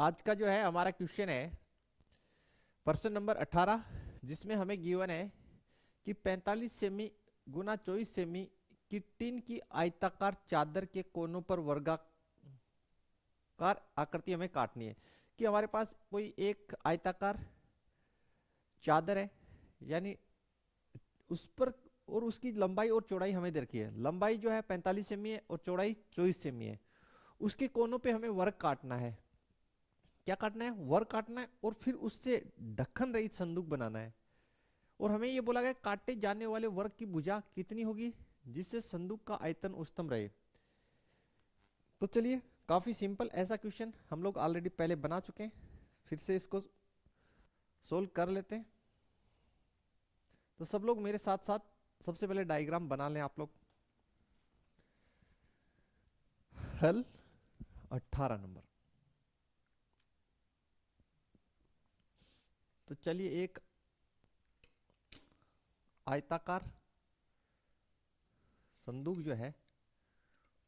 आज का जो है हमारा क्वेश्चन है प्रश्न नंबर 18, जिसमें हमें गिवन है कि 45 सेमी गुना 24 सेमी की टीन की आयताकार चादर के कोनों पर वर्गाकार आकृति हमें काटनी है। कि हमारे पास कोई एक आयताकार चादर है, यानी उस पर, और उसकी लंबाई और चौड़ाई हमें दे रखी है। लंबाई जो है 45 सेमी है और चौड़ाई 24 सेमी है। उसके कोनों पे हमें वर्ग काटना है। क्या काटना है? वर्ग काटना है, और फिर उससे ढक्कन रहित संदूक बनाना है। और हमें यह बोला गया काटे जाने वाले वर्ग की भुजा कितनी होगी जिससे संदूक का आयतन उच्चतम रहे। तो चलिए, काफी सिंपल ऐसा क्वेश्चन हम लोग ऑलरेडी पहले बना चुके हैं, फिर से इसको सोल्व कर लेते हैं। तो सब लोग मेरे साथ साथ सबसे पहले डायग्राम बना लें आप लोग। हल 18 नंबर। तो चलिए, एक आयताकार संदूक जो है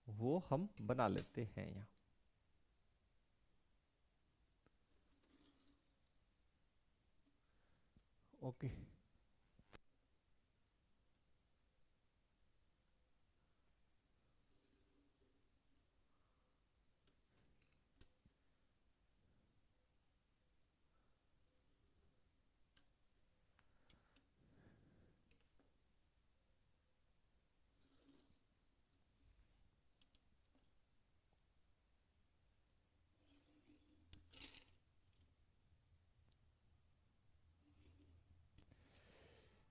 वो हम बना लेते हैं यहां। ओके,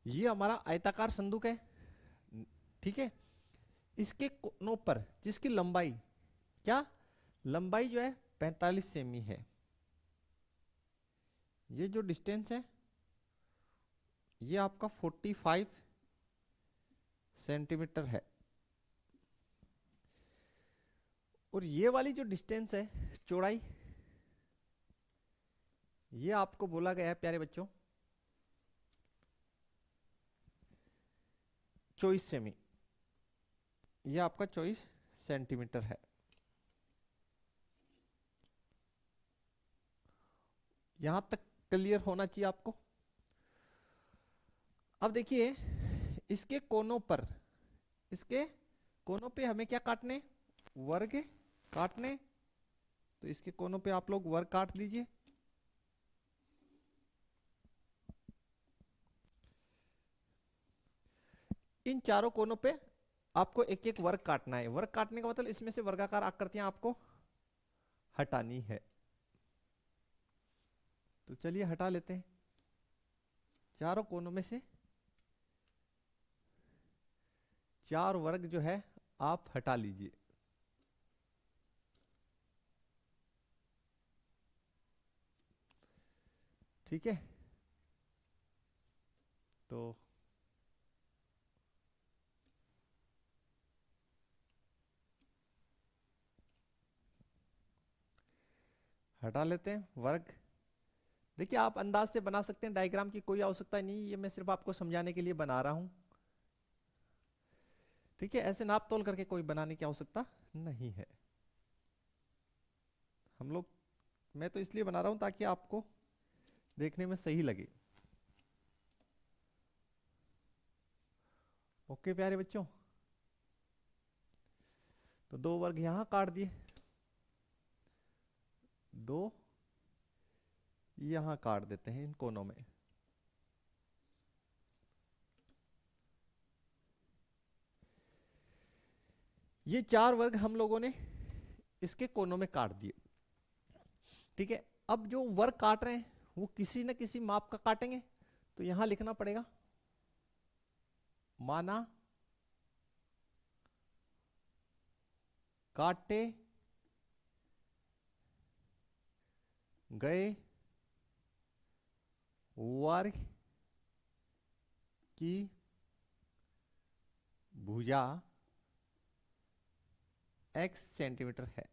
ये हमारा आयताकार संदूक है, ठीक है। इसके कोनों पर जिसकी लंबाई, क्या लंबाई जो है 45 सेमी है। ये जो डिस्टेंस है ये आपका 45 सेंटीमीटर है। और ये वाली जो डिस्टेंस है, चौड़ाई, ये आपको बोला गया है प्यारे बच्चों 24 सेमी। ये आपका 24 सेंटीमीटर है। यहां तक क्लियर होना चाहिए आपको। अब देखिए, इसके कोनों पर, इसके कोनों पे हमें क्या काटने? वर्ग काटने। तो इसके कोनों पे आप लोग वर्ग काट दीजिए। इन चारों कोनों पे आपको एक एक वर्ग काटना है। वर्ग काटने का मतलब इसमें से वर्गाकार आकृतियां आपको हटानी है। तो चलिए हटा लेते हैं। चारों कोनों में से 4 वर्ग जो है आप हटा लीजिए। ठीक है, तो हटा लेते हैं वर्ग। देखिए, आप अंदाज से बना सकते हैं, डायग्राम की कोई आवश्यकता नहीं, ये मैं सिर्फ आपको समझाने के लिए बना रहा हूं। ठीक है, ऐसे नाप तोल करके कोई बनाने की आवश्यकता नहीं है। हम लोग, मैं तो इसलिए बना रहा हूं ताकि आपको देखने में सही लगे। ओके प्यारे बच्चों, तो 2 वर्ग यहां काट दिए, 2 यहां काट देते हैं इन कोनों में। ये 4 वर्ग हम लोगों ने इसके कोनों में काट दिए। ठीक है, अब जो वर्ग काट रहे हैं वो किसी न किसी माप का काटेंगे। तो यहां लिखना पड़ेगा माना काटे गए वर्ग की भुजा x सेंटीमीटर है।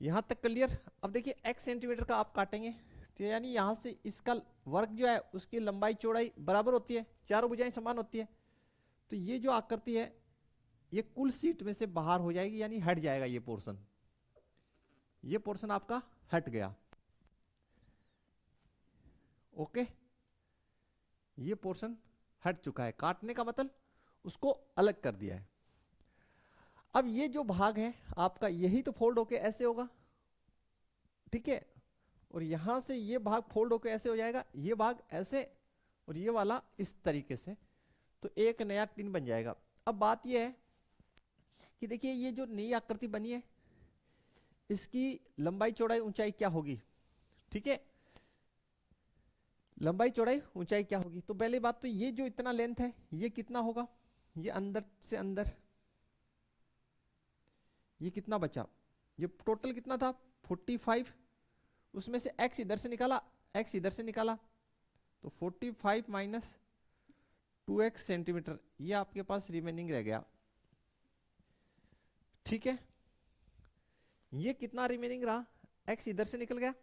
यहां तक क्लियर? अब देखिए, x सेंटीमीटर का आप काटेंगे तो यानी यहां से इसका वर्ग जो है उसकी लंबाई चौड़ाई बराबर होती है, चारों भुजाएं समान होती है। तो ये जो आकृति है ये कुल सीट में से बाहर हो जाएगी, यानी हट जाएगा ये पोर्शन। ये पोर्शन आपका हट गया। ओके, ये पोर्शन हट चुका है, काटने का मतलब उसको अलग कर दिया है। अब ये जो भाग है आपका, यही तो फोल्ड होके ऐसे होगा, ठीक है, और यहां से ये भाग फोल्ड होके ऐसे हो जाएगा, ये भाग ऐसे और ये वाला इस तरीके से, तो एक नया टिन बन जाएगा। अब बात ये है कि देखिए ये जो नई आकृति बनी है, इसकी लंबाई चौड़ाई ऊंचाई क्या होगी, ठीक है, लंबाई चौड़ाई ऊंचाई क्या होगी। तो पहली बात तो ये जो इतना लेंथ है ये कितना होगा, ये अंदर से अंदर ये कितना बचा, ये टोटल कितना था 45, उसमें से x इधर से निकाला, x इधर से निकाला, तो 45 माइनस 2x सेंटीमीटर, ये आपके पास रिमेनिंग रह गया, ठीक है। ये कितना रिमेनिंग रहा, x इधर से निकल गया,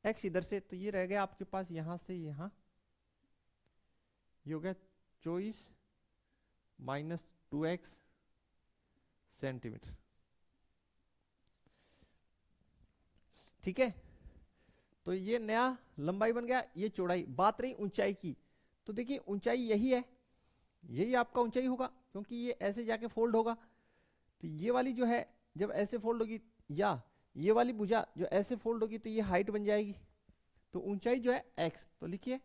x इधर से, तो ये रह गया आपके पास यहां से यहां, ये हो गया 24 माइनस 2x सेंटीमीटर, ठीक है। तो ये नया लंबाई बन गया, ये चौड़ाई। बात रही ऊंचाई की, तो देखिए ऊंचाई यही है, यही आपका ऊंचाई होगा, क्योंकि ये ऐसे जाके फोल्ड होगा, तो ये वाली जो है जब ऐसे फोल्ड होगी, या ये वाली भुजा जो ऐसे फोल्ड होगी, तो ये हाइट बन जाएगी, तो ऊंचाई जो है x, तो लिखिए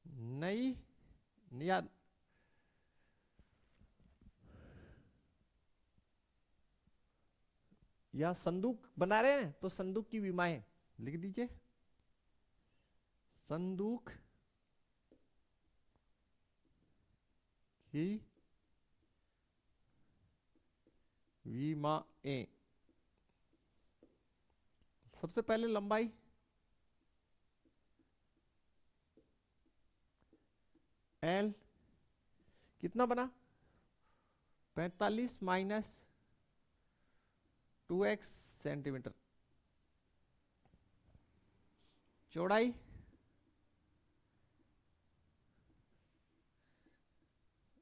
नई या संदूक बना रहे हैं तो संदूक की विमाएं लिख दीजिए, संदूक की विमाएं। सबसे पहले लंबाई L कितना बना 45 माइनस 2x सेंटीमीटर, चौड़ाई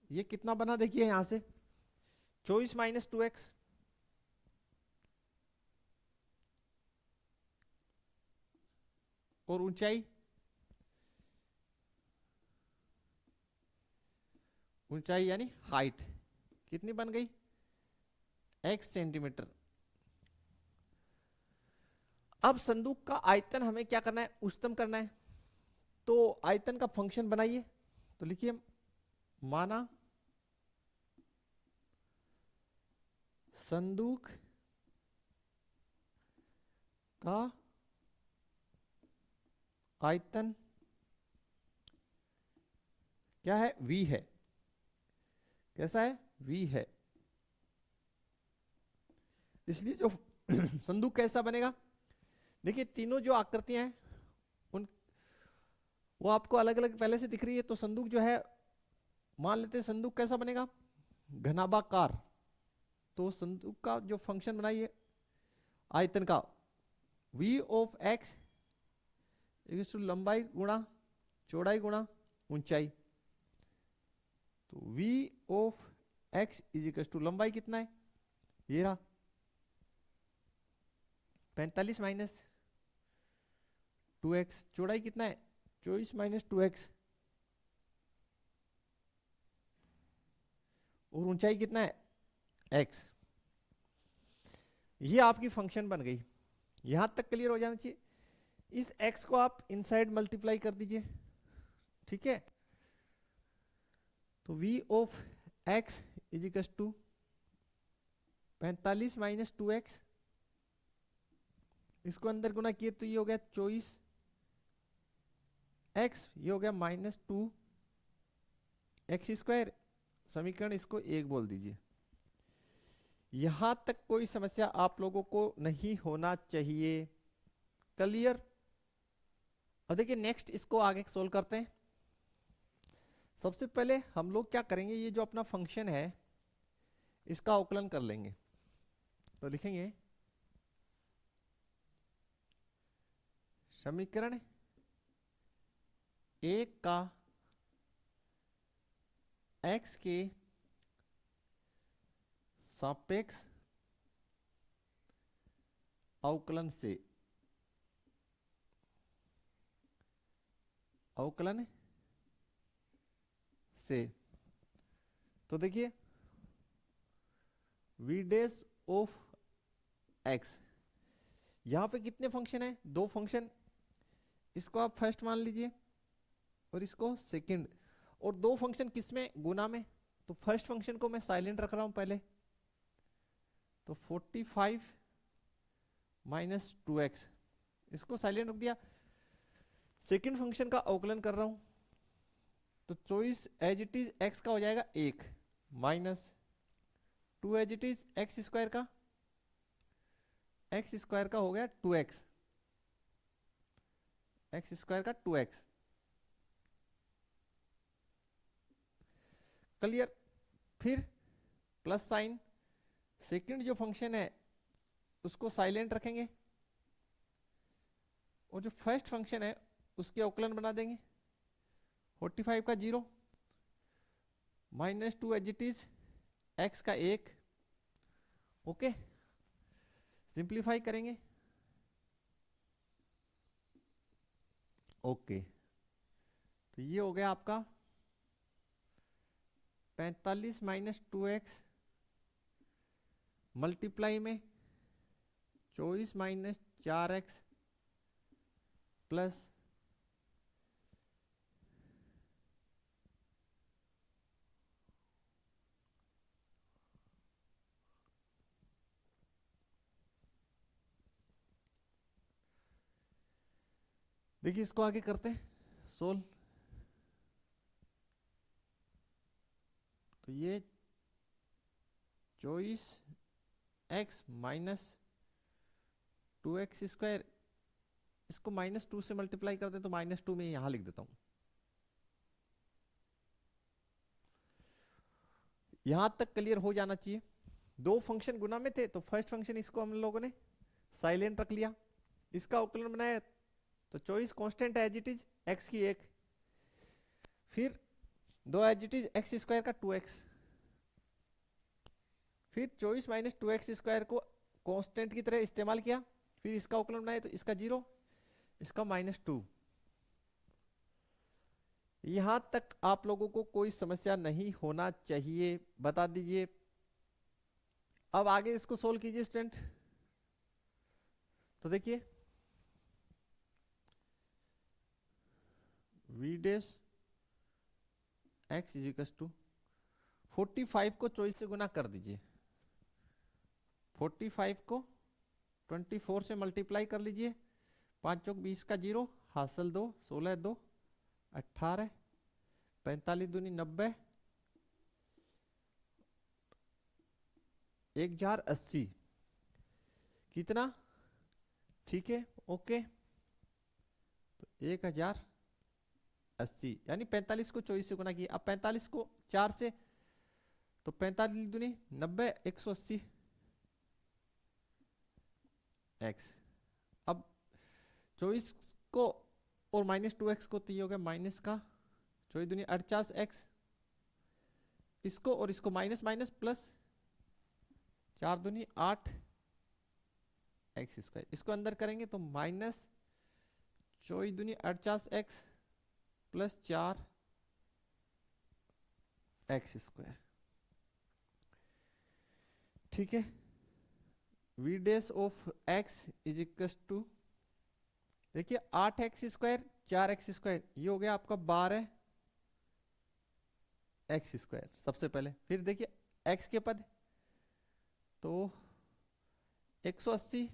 ये कितना बना, देखिए यहां से 24 माइनस 2x, और ऊंचाई यानी हाइट कितनी बन गई x सेंटीमीटर। अब संदूक का आयतन हमें क्या करना है, उच्चतम करना है, तो आयतन का फंक्शन बनाइए, तो लिखिए माना संदूक का आयतन क्या है, v है, कैसा है, v है। इसलिए जो संदूक कैसा बनेगा, देखिए तीनों जो आकृतियां हैं उन वो आपको अलग अलग पहले से दिख रही है, तो संदूक जो है मान लेते हैं संदूक कैसा बनेगा, घनाभाकार, तो संदूक का जो फंक्शन बनाइए आयतन का, v of x equals to लंबाई गुणा चौड़ाई गुणा ऊंचाई, तो v of x is equals to लंबाई कितना है, ये रहा 45 माइनस 2x, चौड़ाई कितना है 24 माइनस 2x, और ऊंचाई कितना है x। ये आपकी फंक्शन बन गई, यहां तक क्लियर हो जाना चाहिए। इस x को आप इनसाइड मल्टीप्लाई कर दीजिए, ठीक है, तो v of x is equal to 45 minus 2x, इसको अंदर गुना किए तो ये हो गया 24x, ये हो गया माइनस 2x स्क्वायर, समीकरण इसको 1 बोल दीजिए। यहां तक कोई समस्या आप लोगों को नहीं होना चाहिए, क्लियर। और देखिए नेक्स्ट इसको आगे सोल्व करते हैं। सबसे पहले हम लोग क्या करेंगे, ये जो अपना फंक्शन है इसका अवकलन कर लेंगे, तो लिखेंगे समीकरण 1 का x के सापेक्ष अवकलन से, अवकलन से, तो देखिए वी डैश ऑफ एक्स, यहां पे कितने फंक्शन है, दो फंक्शन, इसको आप फर्स्ट मान लीजिए और इसको सेकंड, और दो फंक्शन किसमें, गुना में, तो फर्स्ट फंक्शन को मैं साइलेंट रख रहा हूं पहले, तो 45 माइनस 2x, इसको साइलेंट रख दिया। सेकंड फंक्शन का अवकलन कर रहा हूं, तो choice as it is x का हो जाएगा 1 minus 2 as it is x square का, एक्स स्क्वायर का हो गया 2x, एक्स स्क्वायर का 2x, क्लियर। फिर प्लस साइन, सेकंड जो फंक्शन है उसको साइलेंट रखेंगे और जो फर्स्ट फंक्शन है उसके अवकलन बना देंगे, 45 का 0 minus 2 as it is x का 1, ओके, सिंप्लीफाई करेंगे, ओके, तो ये हो गया आपका 45 माइनस 2x मल्टीप्लाई में 24 माइनस 4x प्लस देखिए इसको आगे करते हैं सोल्व, तो ये 24x माइनस 2x स्क्वायर, इसको -2 से मल्टीप्लाई करते हैं तो -2 में यहां लिख देता हूं, यहां तक क्लियर हो जाना चाहिए। दो फंक्शन गुना में थे तो फर्स्ट फंक्शन इसको हम लोगों ने साइलेंट रख लिया, इसका अवकलन बनाया तो चॉइस कांस्टेंट है एज इट इज एक्स की 1, फिर दो as it is x square का 2x, फिर चॉइस माइनस 2x स्क्वायर को कांस्टेंट की तरह इस्तेमाल किया, फिर इसका अवकलन बनाया तो इसका 0, इसका -2। यहां तक आप लोगों को कोई समस्या नहीं होना चाहिए, बता दीजिए। अब आगे इसको सोल्व कीजिए स्टूडेंट, तो देखिए v dash x is equal to 45 को चॉइस से गुना कर दीजिए, 45 को 24 से मल्टीप्लाई कर लीजिए, 5 चौक 20 का 0, हासिल 2, 16 2 18, 45 दूनी 90, 1080, कितना, ठीक है, ओके, तो 1080 यानी 45 को 24 से गुना किया, अब 45 को 4 से, तो 45 दूनी 90, 180 x, अब 24 को और -2x को, तो ये हो गया माइनस का 24 दूनी 48x, इसको और इसको माइनस माइनस प्लस 4 दूनी 8 एक्स स्क्वायर, इसको अंदर करेंगे तो माइनस 24 दूनी 48x प्लस 4 एक्स स्क्वायर, ठीक है। V dash of x is equal to, देखिए 8x स्क्वायर 4x स्क्वायर, ये हो गया आपका 12 एक्स स्क्वायर सबसे पहले, फिर देखिए x के पद, तो 180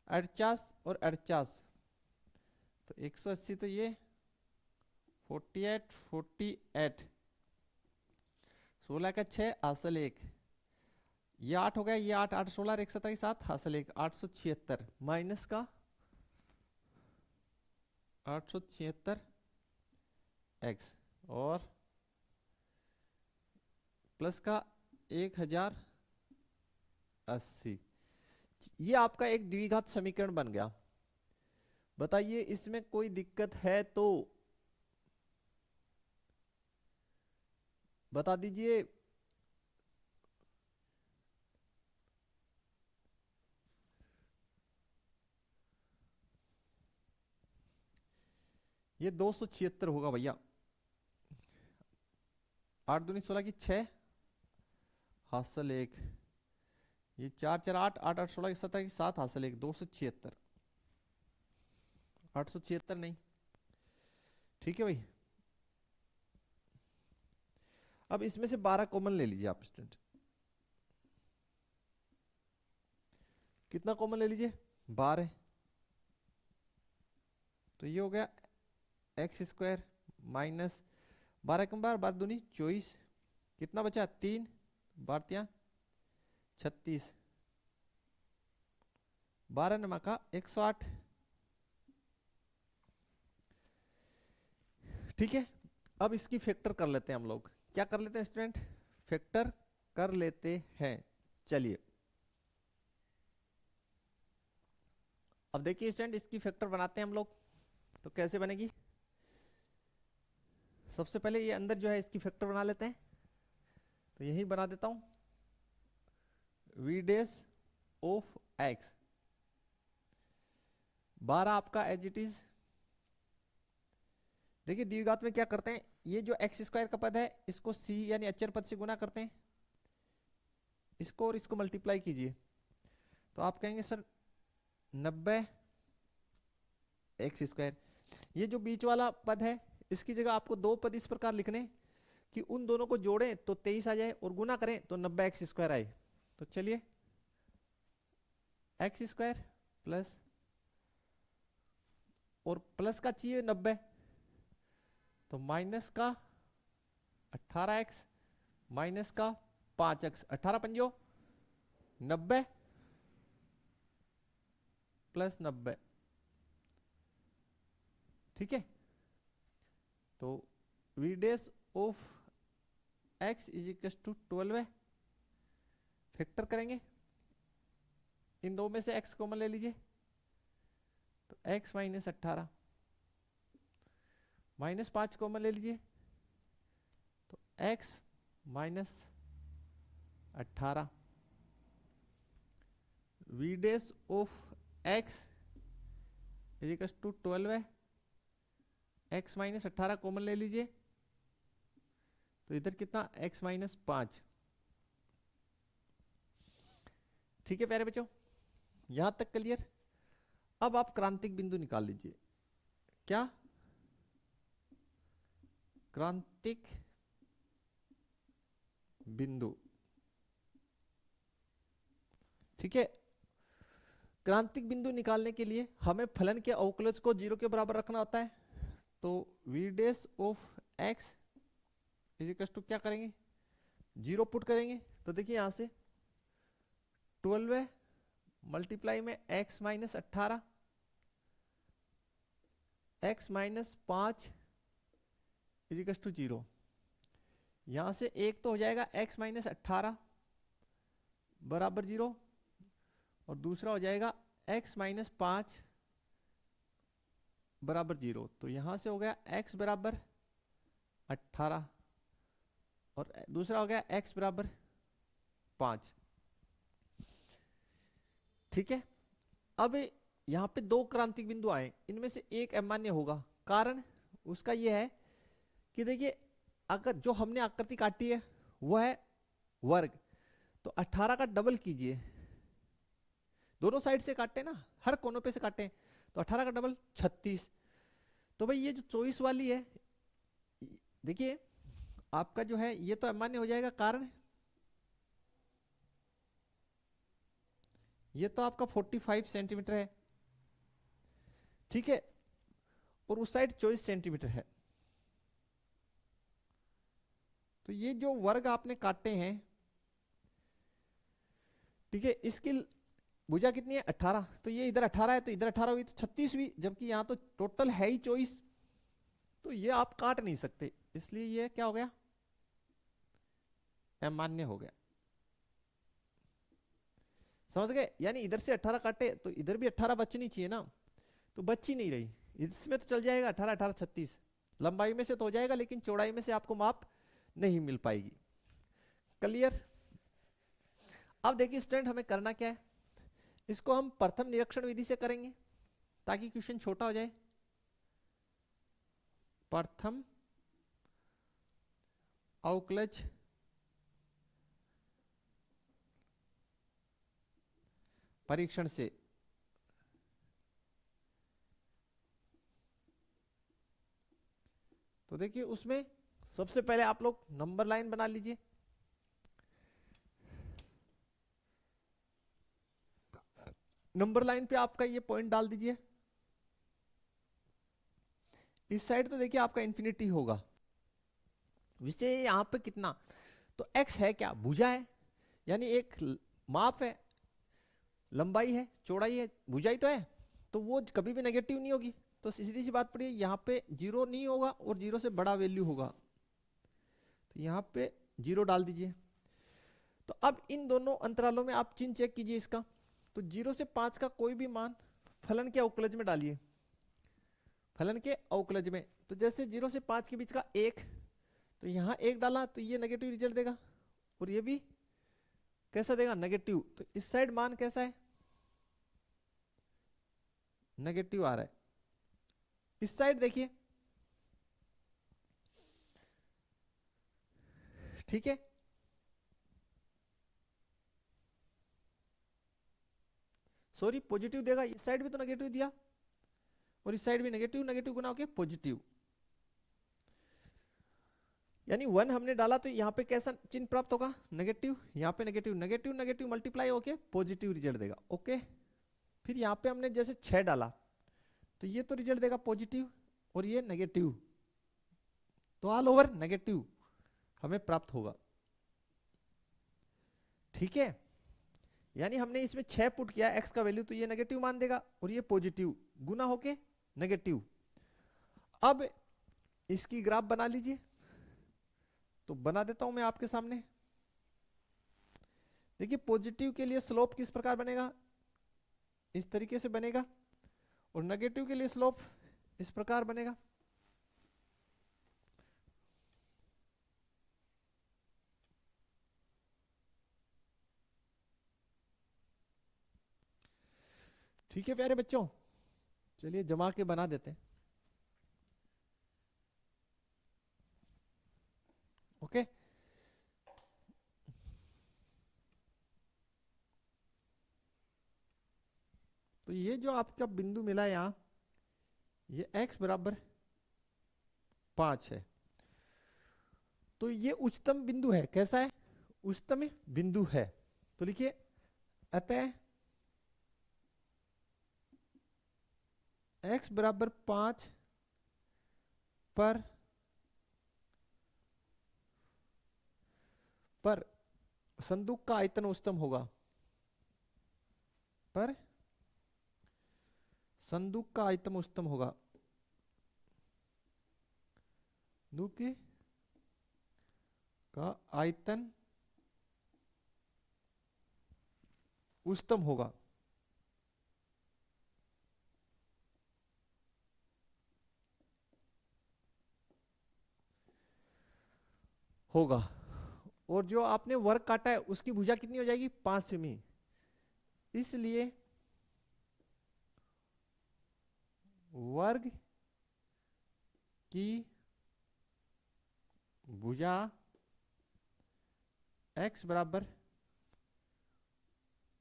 48 और 48, तो 180 तो ये 48 48, 16 का 6 हासिल 1, ये 8 हो गया, ये 8 8 16 127 7 हासिल 1, 876 माइनस का 876 एक्स और प्लस का 1080, ये आपका एक द्विघात समीकरण बन गया। बताइए इसमें कोई दिक्कत है तो बता दीजिए। ये 276 होगा भैया। 8 दूनी 16 की 6 हासिल 1, ये 4 4 8 8 8 16 की 17 की 7 हासिल 1, 276। 876 नहीं, ठीक है भाई। अब इसमें से 12 कॉमन ले लीजिए आप स्टूडेंट। कितना कॉमन ले लीजिए? 12। तो ये हो गया एक्स स्क्वायर माइनस 12 कम 12 12 दूनी 24, कितना बचा? 3 12 36, 12 नमा का 108। ठीक है, अब इसकी फैक्टर कर लेते हैं हम लोग। क्या कर लेते हैं स्टूडेंट? फैक्टर कर लेते हैं। चलिए अब देखिए स्टूडेंट, इसकी फैक्टर बनाते हैं हम लोग। तो कैसे बनेगी? सबसे पहले ये अंदर जो है इसकी फैक्टर बना लेते हैं। तो यही बना देता हूं, वी डेस ऑफ एक्स 12 आपका एज इट इज। देखिए द्विघात में क्या करते हैं, ये जो एक्स स्क्वायर का पद है इसको सी यानी अचर पद से गुना करते हैं, इसको और इसको मल्टीप्लाई कीजिए। तो आप कहेंगे सर 90 एक्स स्क्वायर। ये जो बीच वाला पद है इसकी जगह आपको दो पद इस प्रकार लिखने कि उन दोनों को जोड़ें तो 23 आ जाए और गुना करें तो 90 एक्स स्क्वायर आए। तो चलिए एक्स स्क्वायर प्लस, और प्लस का चाहिए 90, तो माइनस का 18x माइनस का 5x, 18 पंजो 90 प्लस 90, ठीक है। तो v dash of x is equal to 12 है। फैक्टर करेंगे, इन दो में से x कॉमन ले लीजिए, तो x माइनस 18 माइनस 5 कॉमन ले लीजिए, तो x minus 18। V dash of x is equal to 12 है। x माइनस 18 कॉमन ले लीजिए, तो इधर कितना? x minus 5। ठीक है प्यारे बच्चों, यहां तक क्लियर। अब आप क्रांतिक बिंदु निकाल लीजिए। क्या? क्रांतिक बिंदु, ठीक है। क्रांतिक बिंदु निकालने के लिए हमें फलन के अवकलज को 0 के बराबर रखना होता है। तो v dash of x is equal to क्या करेंगे? 0 पुट करेंगे। तो देखिए यहां से 12 मल्टीप्लाई में x minus 18, x minus 5 is equal to 0। यहां से एक तो हो जाएगा x माइनस 18 बराबर 0, और दूसरा हो जाएगा x माइनस 5 बराबर 0। तो यहां से हो गया x बराबर 18 और दूसरा हो गया x बराबर 5, ठीक है। अब यहां पे दो क्रांतिक बिंदु आए, इनमें से एक अमान्य होगा। कारण उसका यह है कि देखिए अगर जो हमने आकृति काटी है वह है वर्ग, तो 18 का डबल कीजिए, दोनों साइड से काटे ना, हर कोनों पे से काटे, तो 18 का डबल 36। तो भाई ये जो 24 वाली है, देखिए आपका जो है ये तो अमान्य हो जाएगा। कारण ये तो आपका 45 सेंटीमीटर है, ठीक है, और उस साइड 24 सेंटीमीटर है। तो ये जो वर्ग आपने काटे हैं, ठीक है, इसकी भुजा कितनी है? 18। तो ये इधर 18 है तो इधर 18 हुई, तो 36 हुई, जबकि यहां तो टोटल है ही 24। तो ये आप काट नहीं सकते, इसलिए ये क्या हो गया? अमान्य हो गया। समझ गए? यानी इधर से 18 काटे तो इधर भी 18 बचनी चाहिए ना, तो बच ही नहीं रही। इसमें तो चल जाएगा 18 18 36, लंबाई में से तो हो जाएगा, लेकिन चौड़ाई में से आपको माप नहीं मिल पाएगी। क्लियर? अब देखिए स्टूडेंट, हमें करना क्या है, इसको हम प्रथम निरीक्षण विधि से करेंगे ताकि क्वेश्चन छोटा हो जाए। प्रथम अवकलज परीक्षण से तो देखिए उसमें सबसे पहले आप लोग नंबर लाइन बना लीजिए। नंबर लाइन पे आपका ये पॉइंट डाल दीजिए। इस साइड तो देखिए आपका इंफिनिटी होगा। वैसे यहां पे कितना, तो x है क्या, भुजा है, यानी एक माप है, लंबाई है, चौड़ाई है, भुजाई तो है, तो वो कभी भी नेगेटिव नहीं होगी। तो सीधी सी बात पड़ी, यहाँ पे जीरो नहीं होगा और जीरो से बड़ा वैल्यू होगा, तो यहाँ पे जीरो डाल दीजिए। तो अब इन दोनों अंतरालों में आप चिन्ह चेक कीजिए इसका। तो 0 से 5 का कोई भी मान फलन के अवकलज में डालिए, फलन के अवकलज में। तो जैसे 0 से 5 के बीच का 1, तो यहाँ 1 डाला तो ये नेगेटिव रिजल्ट देगा, और ये भी कैसा देगा, नेगेटिव। तो इस साइड मान कैसा है, नेगेटिव आ रहा है। इस साइड देखिए, ठीक है, सॉरी पॉजिटिव देगा। इस साइड भी तो नेगेटिव दिया और इस साइड भी नेगेटिव, नेगेटिव गुना होके पॉजिटिव, यानी 1 हमने डाला तो यहाँ पे कैसा चिन्ह प्राप्त होगा, नेगेटिव। यहाँ पे नेगेटिव नेगेटिव नेगेटिव मल्टीप्लाई होके पॉजिटिव रिजल्ट देगा। ओके, फिर यहाँ पे हमने जैसे 6 डाला तो ये तो रिजल्ट देगा पॉजिटिव और ये नेगेटिव, तो ऑल ओवर नेगेटिव हमें प्राप्त होगा। ठीक है, यानी हमने इसमें 6 पुट किया x का वैल्यू, तो ये नेगेटिव मान देगा और ये पॉजिटिव गुना होके नेगेटिव। अब इसकी ग्राफ बना लीजिए, तो बना देता हूं मैं आपके सामने। देखिए पॉजिटिव के लिए स्लोप किस प्रकार बनेगा, इस तरीके से बनेगा, और नेगेटिव के लिए स्लोप इस प्रकार बनेगा। ठीक है प्यारे बच्चों, चलिए जमा के बना देते हैं। ओके, तो ये जो आपका बिंदु मिला यहां, ये x बराबर 5 है, तो ये उच्चतम बिंदु है। कैसा है, उच्चतम बिंदु है। तो लिखिए अतः x बराबर 5 पर संदूक का आयतन उच्चतम होगा, पर संदूक का आयतन उच्चतम होगा, संदूक का आयतन उच्चतम होगा। होगा, और जो आपने वर्ग काटा है उसकी भुजा कितनी हो जाएगी, 5 सेमी। इसलिए वर्ग की भुजा x बराबर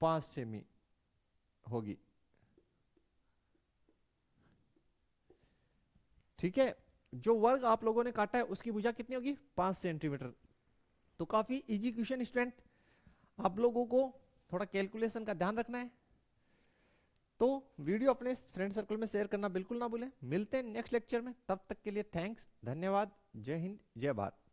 5 सेमी होगी। ठीक है, जो वर्ग आप लोगों ने काटा है उसकी भुजा कितनी होगी, 5 सेंटीमीटर। तो काफी इजी क्वेश्चन स्टूडेंट, आप लोगों को थोड़ा कैलकुलेशन का ध्यान रखना है। तो वीडियो अपने फ्रेंड सर्कल में शेयर करना बिल्कुल ना भूलें। मिलते हैं नेक्स्ट लेक्चर में, तब तक के लिए थैंक्स, धन्यवाद, जय हिंद, जय भारत।